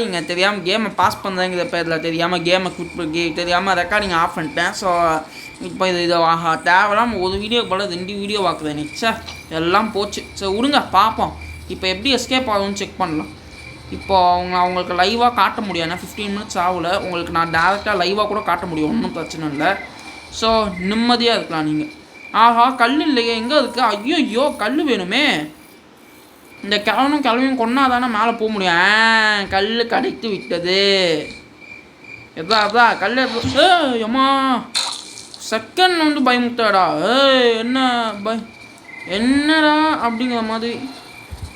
நீங்கள் தெரியாமல் கேமை பாஸ் பண்ணுறேங்கிற பேரில் தெரியாமல் கேமை தெரியாமல் ரெக்கார்டிங் ஆஃப் பண்ணிட்டேன். ஸோ இப்போ இது தேவையில்லாமல் ஒரு வீடியோ போல் 2 வீடியோ பார்க்குறேன் நிச்சா எல்லாம் போச்சு. சரி விடுங்க பார்ப்போம். இப்போ எப்படி எஸ்கேப் ஆகும்னு செக் பண்ணலாம். இப்போ அவங்களுக்கு லைவாக காட்ட முடியும். ஏன்னா 15 மினிட்ஸ் ஆகல. உங்களுக்கு நான் டேரெக்டாக லைவாக கூட காட்ட முடியும், ஒன்றும் பிரச்சனை இல்லை. ஸோ நிம்மதியாக இருக்கலாம் நீங்கள். ஆஹா கல் இல்லையே, எங்கே இருக்குது? ஐயோ கல் வேணுமே. இந்த கிழவியும் கொன்னா தானே மேலே போக முடியும். கல் கிடைத்து விட்டது. அதான் கல் ஏம்மா செகண்ட் வந்து பயமுட்டாடா. என்னடா அப்படிங்கிற மாதிரி.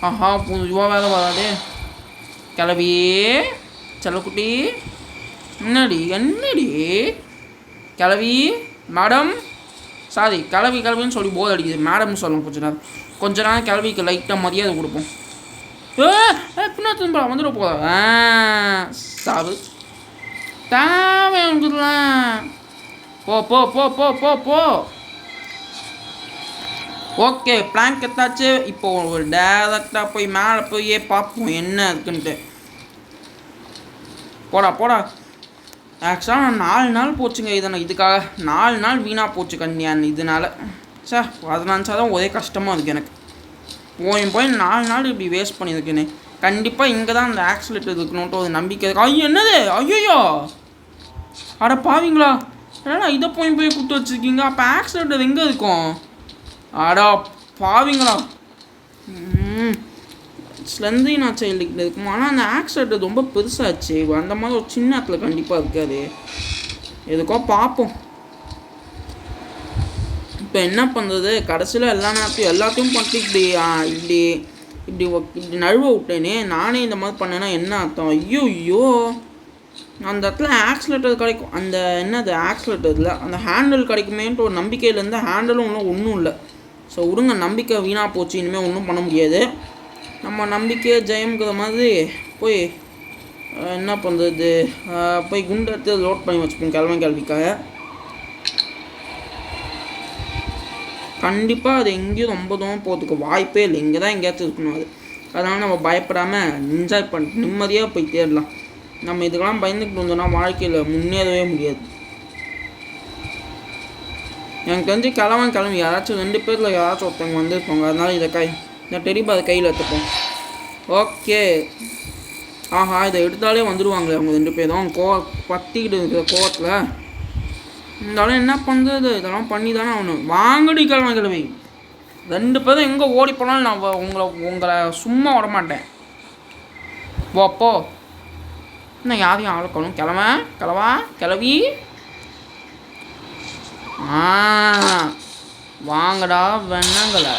ஆஹா புதுவாக வேலை வராதே. கிளவி செல்லக்குட்டி என்னடி கிளவி மேடம், சாரி கிளவின்னு சொல்லி போர் அடிக்குது. மேடம்னு சொல்லணும். கொஞ்ச நேரம் கிளவிக்கு லைட்டாக மரியாதை கொடுப்போம். பின்னா வந்துட போத சாவு தேவைலாம். போ. ஓகே பிளாங்க் எத்தாச்சு. இப்போ ஒரு டேரக்டாக போய் மேலே போயே பார்ப்போம் என்ன இருக்குன்ட்டு. போடா. ஆக்சுவலாக நான் 4 நாள் போச்சுங்க. இதுக்காக 4 நாள் வீணாக போச்சு கன்னியான் இதனால். சார் அதை நினச்சா தான் ஒரே கஷ்டமாக இருக்குது எனக்கு. போய் 4 நாள் இப்படி வேஸ்ட் பண்ணியிருக்கேனே. கண்டிப்பாக இங்கே தான் அந்த ஆக்சிலேட்டர் இருக்கணுன்ட்டு ஒரு நம்பிக்கை இருக்கு. ஐயோ என்னது? ஐயோ அட பாவீங்களா, ஏன்னா இதை போய் கொடுத்து வச்சுருக்கீங்க. அப்போ ஆக்சிலேட்டர் எங்கே இருக்கும்? அடா பாவீங்களா. ஸ்லெந்தினா சைல்டுக்கிட்ட இருக்கும். ஆனால் அந்த ஆக்சிலேட்டர் ரொம்ப பெருசாச்சு. அந்த மாதிரி ஒரு சின்ன இடத்துல கண்டிப்பாக இருக்காது. எதுக்கோ பார்ப்போம். இப்போ என்ன பண்ணுறது? கடைசியில் எல்லாத்தையும் பண்ணிட்டு இப்படி நழுவ விட்டேனே. நானே இந்த மாதிரி பண்ணேன்னா என்ன அர்த்தம்? ஐயோ அந்த இடத்துல ஆக்சிலேட்டர் கிடைக்கும். அந்த என்னது ஆக்சிலேட்டரில் அந்த ஹேண்டில் கிடைக்குமேன்ட்டு ஒரு நம்பிக்கையிலேருந்து ஹேண்டிலும் ஒன்றும் இல்லை. ஸோ விடுங்க, நம்பிக்கை வீணாக போச்சு. இனிமேல் ஒன்றும் பண்ண முடியாது. நம்ம நம்பிக்கையை ஜெயம்ங்கிற மாதிரி போய் என்ன பண்ணுறது, போய் குண்டு எடுத்து லோட் பண்ணி வச்சுப்போம் கிழவிக்காக. கண்டிப்பாக அது எங்கேயும் ரொம்ப தூரம் போகிறதுக்கு வாய்ப்பே இல்லை. இங்கே தான் எங்கேயாச்சும் இருக்கணும் அது. அதனால் நம்ம பயப்படாமல் என்ஜாய் பண்ணிட்டு நிம்மதியாக போய் தேடலாம். நம்ம இதுக்கெல்லாம் பயந்துக்கிட்டு வந்தோம்னா வாழ்க்கையில் முன்னேறவே முடியாது. எனக்கு தெரிஞ்சு கிளம்பி யாராச்சும் 2 பேரில் யாராச்சும் ஒருத்தவங்க வந்துருப்பாங்க. அதனால் இந்த டெரிபா அதை கையில் எடுத்துப்போம். ஓகே. ஆஹா இதை எடுத்தாலே வந்துடுவாங்களே அவங்க 2 பேரும். பற்றிக்கிட்டு இருக்கிற கோவத்தில் இருந்தாலும் என்ன பண்ணுறது? இதெல்லாம் பண்ணி தானே ஆகணும். வாங்கடி கிழவி 2 பேரும் எங்கே ஓடி போனாலும் நான் உங்களை சும்மா விடமாட்டேன். போ இன்னும் யாரையும் ஆளுக்கணும். கிளவி வாங்கடா வேணாங்களா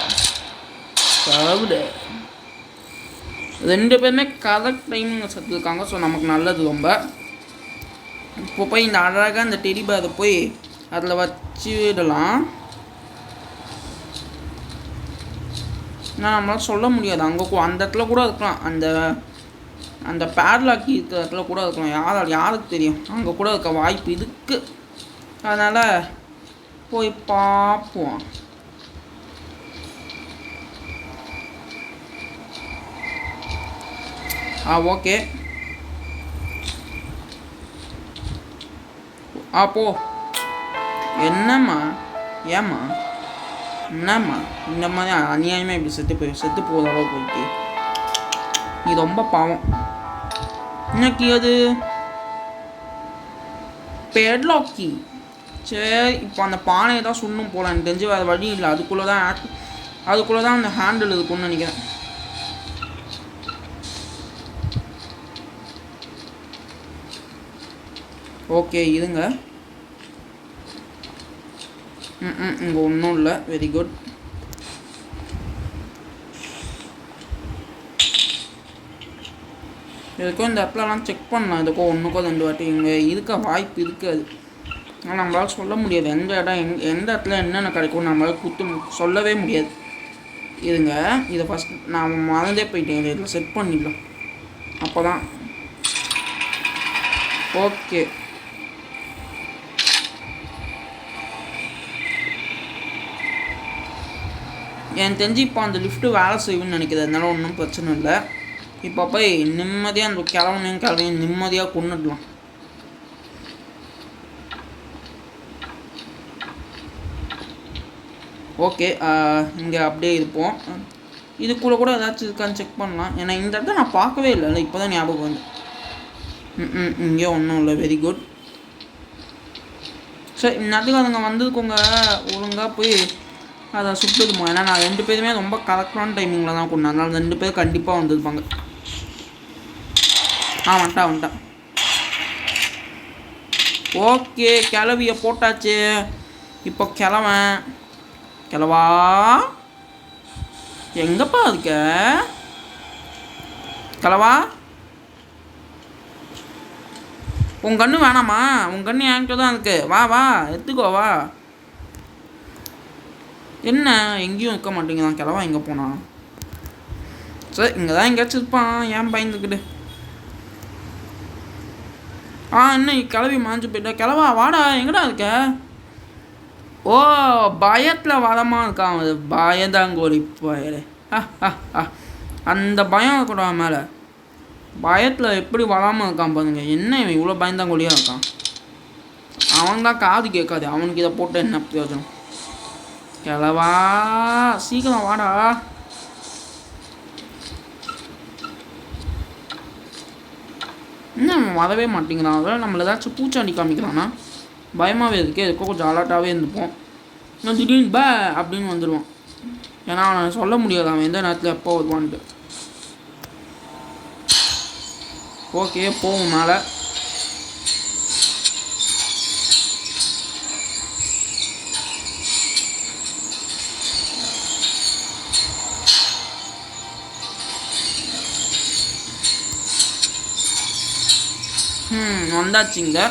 சாப்பிடு. 2 பேருமே கரெக்ட் டைமிங் செத்துருக்காங்க. ஸோ நமக்கு நல்லது ரொம்ப. இப்போ போய் இந்த அழகாக இந்த டெரிபா அதை போய் அதில் வச்சு விடலாம். நான் நம்மளால் சொல்ல முடியாது. அந்த இடத்துல கூட இருக்கலாம். அந்த பேட்லாக்கி இருக்கிற இடத்துல கூட இருக்கலாம். யாருக்கு தெரியும்? அங்கே கூட இருக்க வாய்ப்பு இதுக்கு. அதனால் போய் பார்ப்போம். ஓகே போ. என்னம்மா ஏம்மா என்னம்மா இந்த மாதிரி அநியாயமாக இப்படி செத்து போதாவோ போயிட்டு. நீ ரொம்ப பாவம். இன்னைக்கு அது பெட்லாக்கி. சரி இப்போ அந்த பானையை தான் சுண்ணும் போல. எனக்கு தெரிஞ்சு வேறு வழி இல்லை. அதுக்குள்ளே தான் அந்த ஹேண்டில் இருக்குன்னு நினைக்கிறேன். ஓகே இருங்க. இங்கே ஒன்றும் இல்லை. Very good. இதுக்கும் இந்த இடத்துலலாம் செக் பண்ணலாம். இதுக்கோ 1-2 வாட்டி இங்கே இருக்க வாய்ப்பு இருக்காது. ஆனால் நம்மளால் சொல்ல முடியாது எந்த இடத்துல என்னென்ன கிடைக்கும் நம்மளால் சொல்லவே முடியாது. இருங்க இதை ஃபஸ்ட் நான் மறந்தே போயிட்டேன். இதில் செட் பண்ணிடலாம். அப்போ தான் ஓகே. எனக்கு தெரிஞ்சு இப்போ அந்த லிஃப்ட்டு வேலை செய்யும்னு நினைக்கிறேன். அதனால ஒன்றும் பிரச்சனை இல்லை. இப்போ போய் நிம்மதியாக அந்த கிளம்பையும் நிம்மதியாக கொண்டுடலாம். ஓகே, இங்கே அப்படியே இருப்போம். இதுக்குள்ளே கூட ஏதாச்சும் இருக்கான்னு செக் பண்ணலாம். ஏன்னா இந்த இடத்த நான் பார்க்கவே இல்லை, இப்போ தான் ஞாபகம் வந்து. இங்கே ஒன்றும் இல்லை. Very good. சரி, இந்நேரத்துக்கு அதுங்க வந்ததுக்குங்க ஒழுங்காக போய் அதை சுட்டுதுமோ. ஏன்னா நான் 2 பேருமே ரொம்ப கரெக்டான டைமிங்கில் தான் கொண்டேன். அதனால 2 பேர் கண்டிப்பாக வந்துருப்பாங்க. வந்துட்டான். ஓகே, கிளவியை போட்டாச்சு. இப்போ கிளவா எங்கப்பா இருக்க கிளவா? உன் கண்ணு வேணாமா? உன் கண்ணு என்கிட்ட தான் இருக்கு. வா எடுத்துக்கோ வா. என்ன எங்கேயும் இருக்க மாட்டேங்குதான் கிளவா? எங்கே போனா? சரி, இங்கே தான் எங்கேயாச்சும் இருப்பான். ஏன் பயந்துக்கிட்டு? என்ன கிளவி மாஞ்சு போயிட்டா? கிளவா வாடா, எங்கடா இருக்க? ஓ, பயத்தில் வரமாக இருக்கான். அது பயந்தாங்கோலி போயிடு. அந்த பயம் இருக்கக்கூடாது மேலே. பயத்தில் எப்படி வராமல் இருக்கான் பாருங்க. என்ன இவன் இவ்வளோ பயந்தாங்கோலியாக இருக்கான்? அவன் தான் காது கேட்காது. அவனுக்கு இதை போட்டு என்ன பிரயோஜனம்? கிளவா சீக்கிரம் வாடா. இன்னும் வரவே மாட்டேங்கிறான். அதில் நம்மளை ஏதாச்சும் பூச்சாண்டி காமிக்கிறான்னா பயமாகவே இருக்குது. எதுக்கோ கொஞ்சம் அலர்ட்டாகவே இருந்துப்போம். நான் திடீர்னு அப்படின்னு வந்துடுவான். ஏன்னா அவனை சொல்ல முடியாது அவன் எந்த நேரத்தில் எப்போ வருவான்ட்டு. ஓகே, போவோம் மேலே. வந்தாச்சுங்க.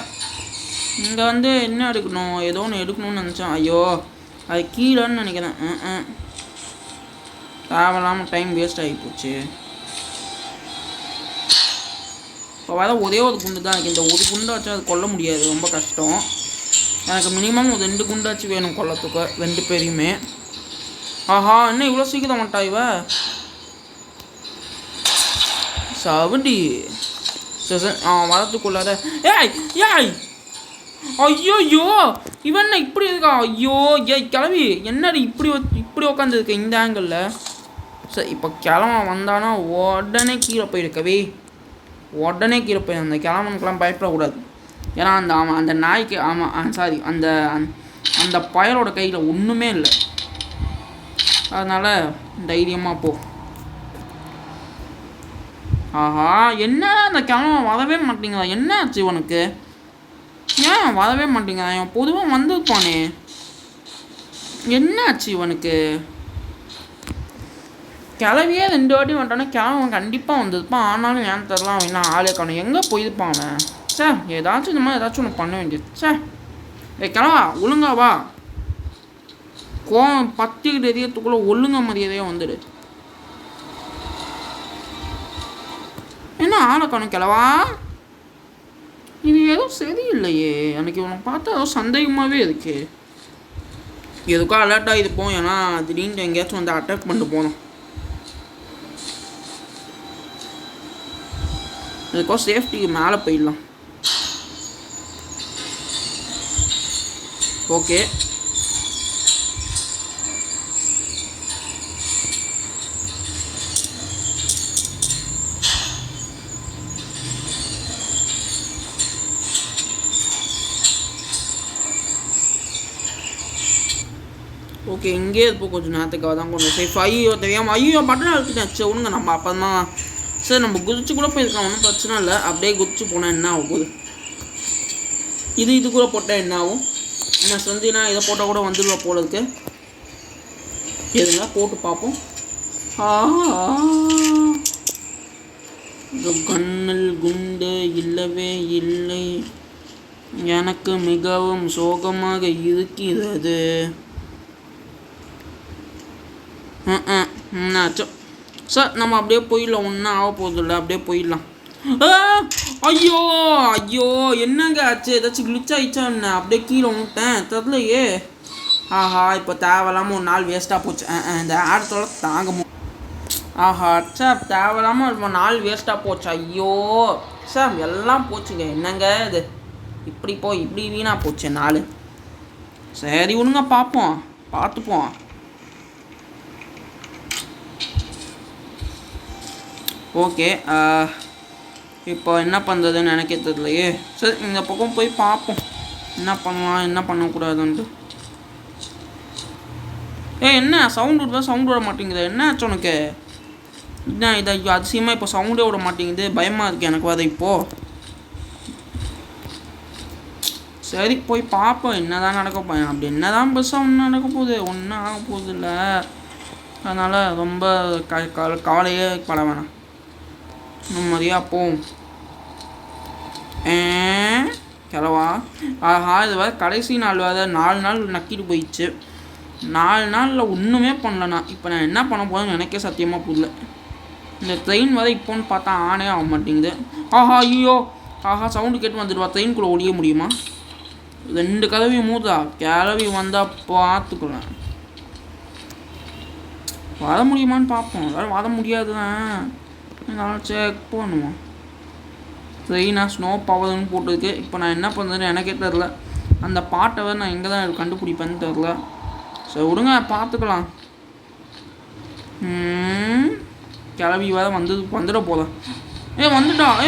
இங்கே வந்து என்ன எடுக்கணும்? ஏதோ ஒன்று எடுக்கணும்னு நினச்சேன். ஐயோ, அது கீழேன்னு நினைக்கிறேன். தேவையில்லாமல் டைம் வேஸ்ட் ஆகி போச்சு. இப்போ வர ஒரே ஒரு குண்டு தான் இருக்குது. இந்த ஒரு குண்டை வச்சு அது கொல்ல முடியாது, ரொம்ப கஷ்டம். எனக்கு மினிமம் ஒரு 2 குண்டாச்சு வேணும் கொல்லத்துக்கு, 2 பேரையுமே. என்ன இவ்வளோ சீக்கிரம் மாட்டா இவ? சவுண்டி வரத்துக்குள்ளாத. ஏய் ஐயோ, இவன் இப்படி இருக்கா? ஐயோ கிளவி என்னடி இப்படி உட்காந்துருக்க இந்த ஆங்கிளில்? சரி, இப்போ கிளம்ப வந்தானா உடனே கீழே போயிருக்கவே. உடனே கீழே போயிடும். அந்த கிளம்பனுக்கெல்லாம் பயப்படக்கூடாது. ஏன்னா அந்த நாய்க்கு சாரி அந்த பயலோட கையில் ஒன்றுமே இல்லை. அதனால் தைரியமாக போ. என்ன அந்த கிளம்ப வரவே மாட்டேங்குதா? என்ன ஆச்சு உனக்கு? ஏன் வரவே மாட்டேங்கிறான்? இவன் பொதுவாக வந்துருப்பானே. என்ன ஆச்சு இவனுக்கு? கிளவியே 2 வாட்டி வந்துட்டானே. கிளம்பன் கண்டிப்பாக வந்துருப்பான். ஆனாலும் ஏன் தரலாம் அவன் என்ன ஆளே காணும். எங்கே போயிருப்பான் அவன்? சார், ஏதாச்சும் இந்த மாதிரி ஏதாச்சும் ஒன்று பண்ண வேண்டியது. சார், கிளவா ஒழுங்கா வா. கோவம் பத்திக்கிட்டு எரியத்துக்குள்ளே ஒழுங்க மரியாதையாக வந்துடு. என்ன ஆளை காணும் கிளவா? இது ஏதோ சரியில்லையே. எனக்கு இவனை பார்த்தா ஏதோ சந்தேகமாகவே இருக்கு. எதுக்கோ அலர்ட்டாக இருப்போம். ஏன்னா திடீர்னு எங்கேயாச்சும் வந்து அட்டாக் பண்ணிட்டு போனோம். எதுக்கோ சேஃப்டிக்கு மேலே போயிடலாம். ஓகே, ஓகே, இங்கே இருப்போம் கொஞ்சம் நேரத்துக்காக தான் கொஞ்சம் சேஃப். ஐயோ பட்டன் எடுத்துட்டேன். ஒன்றுங்க நம்ம அப்புறமா சார் நம்ம குதிச்சு கூட போயிருக்கலாம். ஒன்றும் பிரச்சனை இல்லை. அப்படியே குதிச்சு போனால் என்ன ஆகும் போகுது? இது கூட போட்டால் என்ன ஆகும்? என்ன சந்தினா இதை போட்டால் கூட வந்துடுவா போல இருக்கு. எதுனா போட்டு பார்ப்போம். கண்ணில் குண்டு இல்லவே இல்லை. எனக்கு மிகவும் சோகமாக இருக்கிறது. என்னாச்சும் சார், நம்ம அப்படியே போயிடலாம். ஒன்றும் ஆக போதில்லை. அப்படியே போயிடலாம். ஐயோ என்னங்க ஆச்சு? ஏதாச்சும் கிளிச் ஆகிடுச்சா என்ன? அப்படியே கீழே விட்டேன் தெரிலையே. இப்போ தேவையில்லாமல் ஒரு நாள் வேஸ்ட்டாக போச்சு. இந்த ஆடத்தோட தாங்க ஆஹா சார் தேவையில்லாமல் இப்போ நாள் வேஸ்ட்டாக போச்சு. ஐயோ சார் எல்லாம் போச்சுங்க. என்னங்க இது இப்படி வீணாக போச்சு நாள். சரி விடுங்க, பார்த்துப்போம். ஓகே, இப்போ என்ன பண்ணுறதுன்னு எனக்கே தெரியலையே. சரி இந்த பக்கம் போய் பார்ப்போம் என்ன பண்ணலாம் என்ன பண்ணக்கூடாதுன்ட்டு. என்ன சவுண்ட் விட மாட்டேங்குது. என்ன ஆச்சு உனக்கு? என்ன இதை அதிசயமாக இப்போ சவுண்டே விட மாட்டேங்குது. பயமாக இருக்குது எனக்கு அதை இப்போது. சரி போய் பார்ப்போம் என்ன தான் நடக்க போகிறேன். அப்படி என்ன தான் பெருசாக ஒன்றும் நடக்க போகுது, ஒன்றும் ஆக போகுது இல்லை. அதனால் ரொம்ப கவலையே பட வேணாம், நிம்மதியாக போவோம். கிளவா ஆஹா, இது வேறு கடைசி நாள் வேறு. 4 நாள் நக்கிட்டு போயிடுச்சு. 4 நாளில் ஒன்றுமே பண்ணலண்ணா. இப்போ நான் என்ன பண்ண போகிறேன்னு எனக்கே சத்தியமாக புரியல. இந்த ட்ரெயின் வேறு இப்போன்னு பார்த்தா ஆனே ஆக மாட்டேங்குது. ஐயோ சவுண்டு கேட்டு வந்துடுவா. ட்ரெயின்குள்ளே ஒழிய முடியுமா? 2 கதவையும் மூதா கிளவி வந்தால் பார்த்துக்கலாம். வர முடியுமான்னு பார்ப்போம். வேறு வர முடியாது தான், என்னால் செக் பண்ணுவோம். ட்ரெயினாக ஸ்னோ பவர்னு போட்டிருக்கு. இப்போ நான் என்ன பண்ணுறதுன்னு எனக்கே தெரில. அந்த பாட்டை வேறு நான் எங்கே தான் கண்டுபிடிப்பேன்னு தெரில. சரி விடுங்க, பார்த்துக்கலாம். கிளவி வேறு வந்துட போதும். வந்துட்டான்.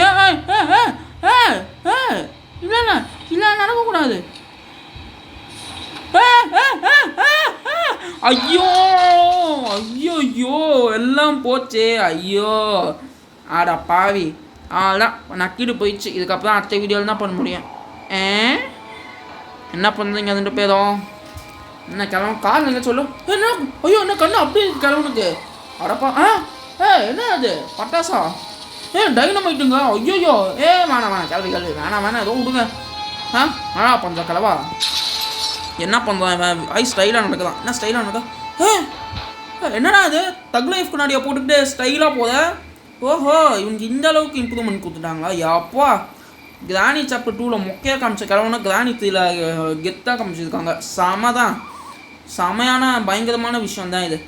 இல்லை நடக்கக்கூடாது. ஐயோ எல்லாம் போச்சே. ஐயோ ஆடா பாவி. அதான் நக்கிட்டு போயிடுச்சு. இதுக்கப்புறம் அடுத்த வீடியோவில் தான் பண்ண முடியும். என்ன பண்ணுறீங்க அதுன்ற பேரும்? என்ன கிளம்பு கால் என்ன சொல்லு. என்ன ஐயோ என்ன கண்ணு அப்படியே கிளம்புனுக்கு. அடப்பா என்ன அது பட்டாசா? டைனமைட்டுங்க. ஐயோ வேணாம் கிளவி வேணாம் ஏதோ விடுங்க. பண்ணுறா கிளவா. என்ன பண்ணுறான் ஐ ஸ்டைலாக நடக்குதான். என்ன ஸ்டைலாக நடக்க? என்னடா அது தக் லைஃப் கண்ணாடியை போட்டுக்கிட்டு ஸ்டைலாக போத. ஓஹோ இவங்க இந்த அளவுக்கு இம்ப்ரூவ்மெண்ட் கொடுத்துட்டாங்களா? யாப்பா கிராணி சாப்டர் 2ல் மொக்கையாக காமிச்ச கிழவனா கிராணி 3ல் கெத்தாக காமிச்சிருக்காங்க. செமையான பயங்கரமான விஷயம் தான் இது.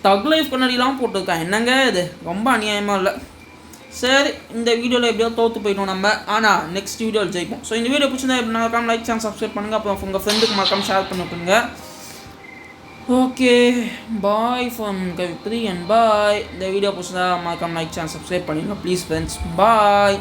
தக் லைஃப் கண்ணாடிலாம் போட்டிருக்கான். என்னங்க இது ரொம்ப அநியாயமாக இல்லை. சரி இந்த வீடியோவில் எப்படியோ தோற்று போயிட்டோம் நம்ம. ஆனால் நெக்ஸ்ட் வீடியோவில் ஜெயிப்போம். ஸோ இந்த வீடியோ பிடிச்சிருந்தா எப்படி மறக்காம லைக் சேனல் சப்ஸ்கிரைப் பண்ணுங்கள். அப்புறம் உங்கள் ஃப்ரெண்டுக்கு மறக்காம ஷேர் பண்ணிவிட்டுங்க. ஓகே பாய் ஃப்ரம் கவிப்ரி அண்ட் பாய். இந்த வீடியோ பிடிச்சிருந்தா மறக்காம லைக் சேனல் சப்ஸ்கிரைப் பண்ணிடுங்க ப்ளீஸ் ஃப்ரெண்ட்ஸ். பாய்.